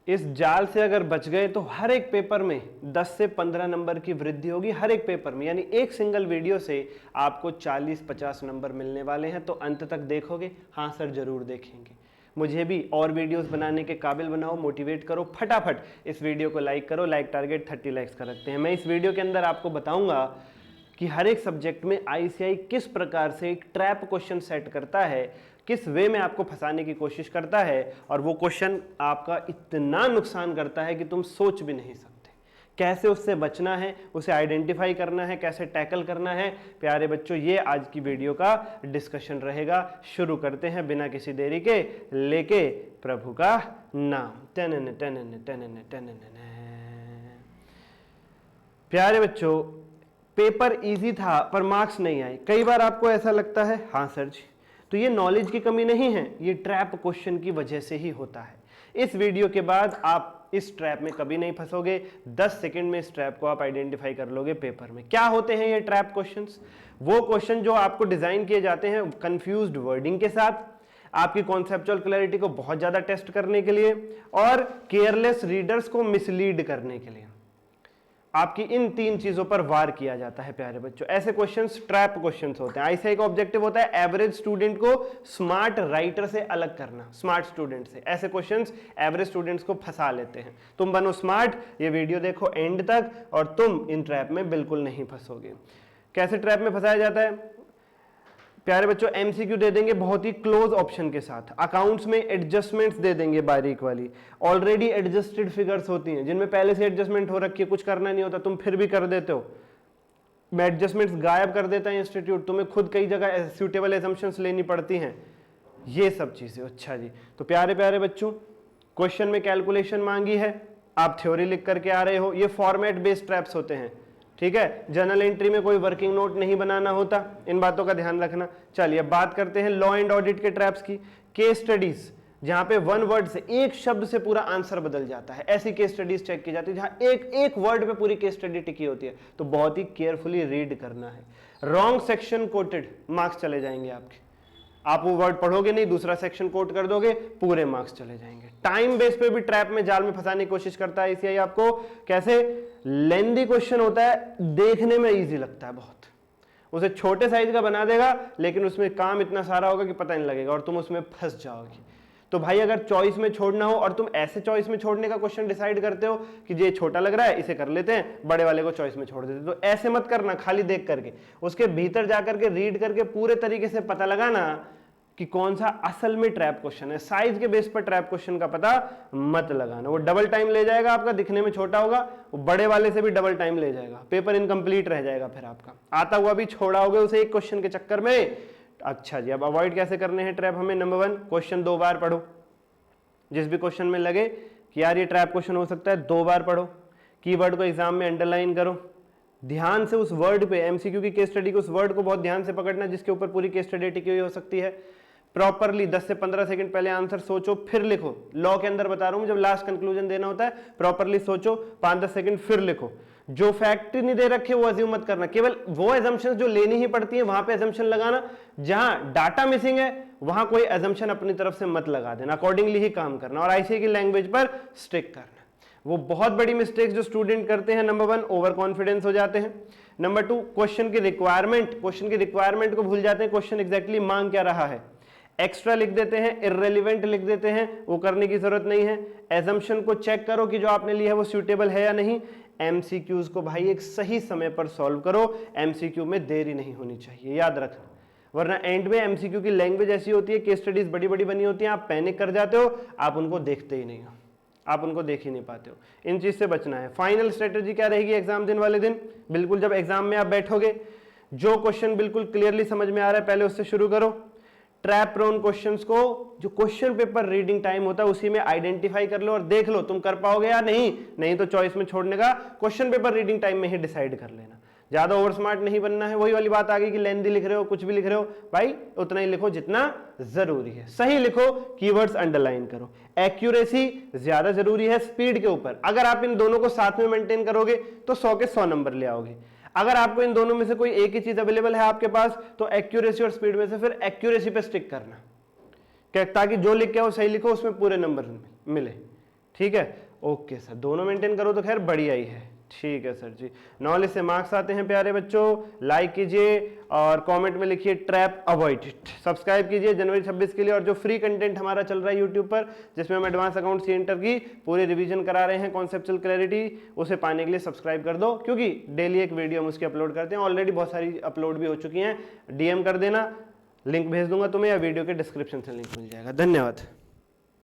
इस जाल से अगर बच गए तो हर एक पेपर में 10 से 15 नंबर की वृद्धि होगी हर एक पेपर में, यानी एक सिंगल वीडियो से आपको 40-50 नंबर मिलने वाले हैं। तो अंत तक देखोगे? हाँ सर जरूर देखेंगे। मुझे भी और वीडियोस बनाने के काबिल बनाओ, मोटिवेट करो। फटाफट इस वीडियो को लाइक करो। लाइक टारगेट 30 लाइक्स का रखते हैं। मैं इस वीडियो के अंदर आपको बताऊंगा कि हर एक सब्जेक्ट में आईसीआई किस प्रकार से एक ट्रैप क्वेश्चन सेट करता है, किस वे में आपको फंसाने की कोशिश करता है, और वो क्वेश्चन आपका इतना नुकसान करता है कि तुम सोच भी नहीं सकते। कैसे उससे बचना है, उसे आइडेंटिफाई करना है, कैसे टैकल करना है। प्यारे बच्चों, ये आज की वीडियो का डिस्कशन रहेगा। शुरू करते हैं बिना किसी देरी के, लेके प्रभु का नाम। टनन टनन टनन टनन। प्यारे बच्चों, पेपर इजी था पर मार्क्स नहीं आए। कई बार आपको ऐसा लगता है, हाँ सर जी, तो ये नॉलेज की कमी नहीं है, ये ट्रैप क्वेश्चन की वजह से ही होता है। इस वीडियो के बाद आप इस ट्रैप में कभी नहीं फंसोगे। 10 सेकंड में इस ट्रैप को आप आइडेंटिफाई कर लोगे पेपर में। क्या होते हैं ये ट्रैप क्वेश्चंस? वो क्वेश्चन जो आपको डिजाइन किए जाते हैं कंफ्यूज्ड वर्डिंग के साथ, आपकी कॉन्सेप्चुअल क्लैरिटी को बहुत ज्यादा टेस्ट करने के लिए, और केयरलेस रीडर्स को मिसलीड करने के लिए। आपकी इन 3 चीजों पर वार किया जाता है। प्यारे बच्चों, ऐसे क्वेश्चंस ट्रैप क्वेश्चंस होते हैं। आईसीआई का ऑब्जेक्टिव होता है एवरेज स्टूडेंट को स्मार्ट राइटर से अलग करना, स्मार्ट स्टूडेंट से। ऐसे क्वेश्चंस एवरेज स्टूडेंट्स को फंसा लेते हैं। तुम बनो स्मार्ट, ये वीडियो देखो एंड तक, और तुम इन ट्रैप में बिल्कुल नहीं फंसोगे। कैसे ट्रैप में फंसाया जाता है? प्यारे बच्चों, एमसीक्यू दे देंगे बहुत ही क्लोज ऑप्शन के साथ। अकाउंट्स में एडजस्टमेंट्स दे देंगे बारीक वाली, ऑलरेडी एडजस्टेड फिगर्स होती हैं जिनमें पहले से एडजस्टमेंट हो रखी है, कुछ करना नहीं होता, तुम फिर भी कर देते हो। मैं एडजस्टमेंट्स गायब कर देता है इंस्टीट्यूट, तुम्हें खुद कई जगह सूटेबल एजम्पशंस लेनी पड़ती हैं, ये सब चीजें। अच्छा जी, तो प्यारे प्यारे बच्चों, क्वेश्चन में कैलकुलेशन मांगी है, आप थ्योरी लिख करके आ रहे हो। ये फॉर्मेट बेस्ड ट्रैप्स होते हैं, ठीक है। जर्नल एंट्री में कोई वर्किंग नोट नहीं बनाना होता, इन बातों का ध्यान रखना। चलिए अब बात करते हैं लॉ एंड ऑडिट के ट्रैप्स की। केस स्टडीज, जहां पे वन वर्ड से, एक शब्द से पूरा आंसर बदल जाता है, ऐसी केस स्टडीज चेक की जाती है जहां एक एक वर्ड पे पूरी केस स्टडी टिकी होती है। तो बहुत ही केयरफुली रीड करना है। रॉन्ग सेक्शन कोटेड, मार्क्स चले जाएंगे आपके। आप वो वर्ड पढ़ोगे नहीं, दूसरा सेक्शन कोट कर दोगे, पूरे मार्क्स चले जाएंगे। टाइम बेस पे भी ट्रैप में, जाल में फंसाने की कोशिश करता है इसीलिए आपको। कैसे? लेंदी क्वेश्चन होता है, देखने में इजी लगता है बहुत, उसे छोटे साइज का बना देगा, लेकिन उसमें काम इतना सारा होगा कि पता नहीं लगेगा और तुम उसमें फंस जाओगे। तो भाई अगर चॉइस में छोड़ना हो और तुम ऐसे चॉइस में छोड़ने का क्वेश्चन डिसाइड करते हो कि ये छोटा लग रहा है, इसे कर लेते हैं, बड़े वाले को चॉइस में छोड़ देते, तो ऐसे मत करना। खाली देख करके, उसके भीतर जाकर के रीड करके पूरे तरीके से पता लगाना कि कौन सा असल में ट्रैप क्वेश्चन है। साइज के बेस पर ट्रैप क्वेश्चन का पता मत लगाना, वो डबल टाइम ले जाएगा आपका, दिखने में छोटा होगा, वो बड़े वाले से भी डबल टाइम ले जाएगा, पेपर इनकम्प्लीट रह जाएगा, फिर आपका आता हुआ भी छोड़ा होगा उसे एक क्वेश्चन के चक्कर में। अच्छा जी, अब अवॉइड कैसे करने हैं ट्रैप हमें? नंबर 1, क्वेश्चन 2 बार पढ़ो। जिस भी क्वेश्चन में लगे कि यार ये ट्रैप क्वेश्चन हो सकता है, 2 बार पढ़ो। कीवर्ड को एग्जाम में अंडरलाइन करो, ध्यान से उस वर्ड पे, एमसीक्यू की केस स्टडी को, उस वर्ड को बहुत ध्यान से पकड़ना जिसके ऊपर पूरी केस स्टडी टिकी हुई हो सकती है। प्रॉपरली 10 से 15 सेकंड पहले आंसर सोचो, फिर लिखो। लॉ के अंदर बता रहा हूं, जब लास्ट कंक्लूजन देना होता है, प्रॉपरली सोचो, 5-10 सेकंड फिर लिखो। जो फैक्ट नहीं दे रखे वो अज्यूम मत करना, केवल वो एजम्पशंस जो लेनी ही पड़ती है वहां पे एजम्पशन लगाना। जहां डाटा मिसिंग है वहां कोई एजम्पशन अपनी तरफ से मत लगा देना, अकॉर्डिंगली ही काम करना, और आईसीआई की लैंग्वेज पर स्टिक करना। वो बहुत बड़ी मिस्टेक्स जो स्टूडेंट करते हैं, नंबर 1, ओवर कॉन्फिडेंस हो जाते हैं। नंबर 2, क्वेश्चन की रिक्वायरमेंट को भूल जाते हैं। क्वेश्चन एग्जैक्टली मांग क्या रहा है, एक्स्ट्रा लिख देते हैं, इररेलेवेंट लिख देते हैं, वो करने की जरूरत नहीं है। एजम्पशन को चेक करो कि जो आपने लिया है वो सूटेबल है या नहीं। एमसीक्यूज को भाई एक सही समय पर सॉल्व करो, एमसीक्यू में देरी नहीं होनी चाहिए, याद रखना, वरना एंड में एमसीक्यू की लैंग्वेज ऐसी होती है, केस स्टडीज बड़ी बड़ी बनी होती हैं, आप पैनिक कर जाते हो, आप उनको देखते ही नहीं हो, आप उनको देख ही नहीं पाते हो। इन चीज से बचना है। फाइनल स्ट्रेटेजी क्या रहेगी एग्जाम दिन वाले दिन? बिल्कुल जब एग्जाम में आप बैठोगे, जो क्वेश्चन बिल्कुल क्लियरली समझ में आ रहा है पहले उससे शुरू करो। ट्रैप प्रोन क्वेश्चंस को, जो क्वेश्चन पेपर रीडिंग टाइम होता है उसी में आइडेंटिफाई कर लो और देख लो तुम कर पाओगे या नहीं तो चॉइस में छोड़ने का क्वेश्चन पेपर रीडिंग टाइम में ही डिसाइड कर लेना। ज्यादा ओवर स्मार्ट नहीं बनना है। वही वाली बात आ गई कि लेंथी लिख रहे हो, कुछ भी लिख रहे हो, भाई उतना ही लिखो जितना जरूरी है, सही लिखो, कीवर्ड्स अंडरलाइन करो। एक्यूरेसी ज्यादा जरूरी है स्पीड के ऊपर। अगर आप इन दोनों को साथ में मेंटेन करोगे तो 100 के 100 नंबर ले आओगे। अगर आपको इन दोनों में से कोई एक ही चीज अवेलेबल है आपके पास तो एक्यूरेसी और स्पीड में से फिर एक्यूरेसी पे स्टिक करना, ताकि जो लिख के आओ सही लिखो, उसमें पूरे नंबर मिले। ठीक है, ओके सर, दोनों मेंटेन करो तो खैर बढ़िया ही है। ठीक है सर जी, नॉलेज से मार्क्स आते हैं प्यारे बच्चों। लाइक कीजिए और कमेंट में लिखिए ट्रैप अवॉइडेड। सब्सक्राइब कीजिए जनवरी 26 के लिए, और जो फ्री कंटेंट हमारा चल रहा है यूट्यूब पर, जिसमें हम एडवांस अकाउंट सी इंटर की पूरी रिवीजन करा रहे हैं, कॉन्सेप्चुअल क्लैरिटी, उसे पाने के लिए सब्सक्राइब कर दो, क्योंकि डेली एक वीडियो हम उसकी अपलोड करते हैं। ऑलरेडी बहुत सारी अपलोड भी हो चुकी हैं, DM कर देना, लिंक भेज दूंगा तुम्हें, या वीडियो के डिस्क्रिप्शन से लिंक मिल जाएगा। धन्यवाद।